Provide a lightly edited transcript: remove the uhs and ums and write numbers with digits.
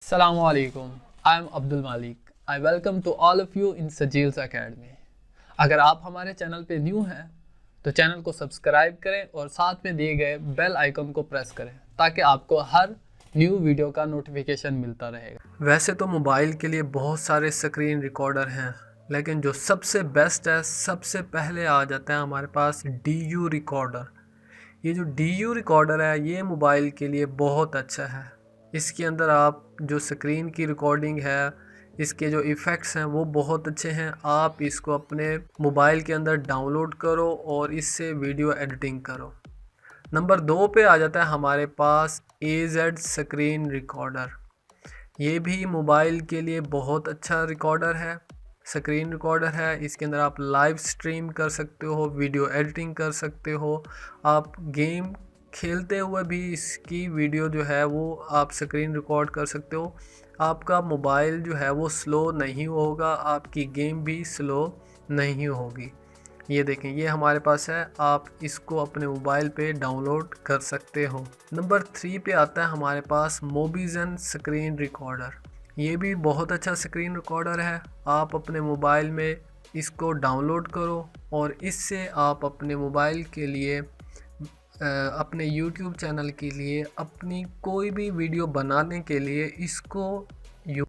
Assalamu alaikum. I am Abdul Malik. I welcome to all of you in Sajil's Academy. अगर आप हमारे channel पे new हैं तो चैनल को सब्सक्राइब करें और साथ में दिए गए बेल आइकन को प्रेस करें ताकि आपको हर न्यू वीडियो का नोटिफिकेशन मिलता रहेगा। वैसे तो मोबाइल के लिए बहुत सारे स्क्रीन रिकॉर्डर हैं, लेकिन जो सबसे बेस्ट है, सबसे पहले आ जाता है हमारे पास DU रिकॉर्डर। ये जो DU रिकॉर्डर है ये मोबाइल के लिए बहुत अच्छा है। इसके अंदर आप जो स्क्रीन की रिकॉर्डिंग है, इसके जो इफ़ेक्ट्स हैं वो बहुत अच्छे हैं। आप इसको अपने मोबाइल के अंदर डाउनलोड करो और इससे वीडियो एडिटिंग करो। नंबर 2 पे आ जाता है हमारे पास AZ स्क्रीन रिकॉर्डर। ये भी मोबाइल के लिए बहुत अच्छा रिकॉर्डर है, स्क्रीन रिकॉर्डर है। इसके अंदर आप लाइव स्ट्रीम कर सकते हो, वीडियो एडिटिंग कर सकते हो। आप गेम खेलते हुए भी इसकी वीडियो जो है वो आप स्क्रीन रिकॉर्ड कर सकते हो। आपका मोबाइल जो है वो स्लो नहीं होगा, आपकी गेम भी स्लो नहीं होगी। ये देखें, ये हमारे पास है, आप इसको अपने मोबाइल पे डाउनलोड कर सकते हो। नंबर 3 पे आता है हमारे पास मोबिजन स्क्रीन रिकॉर्डर। ये भी बहुत अच्छा स्क्रीन रिकॉर्डर है। आप अपने मोबाइल में इसको डाउनलोड करो और इससे आप अपने मोबाइल के लिए अपने YouTube चैनल के लिए अपनी कोई भी वीडियो बनाने के लिए इसको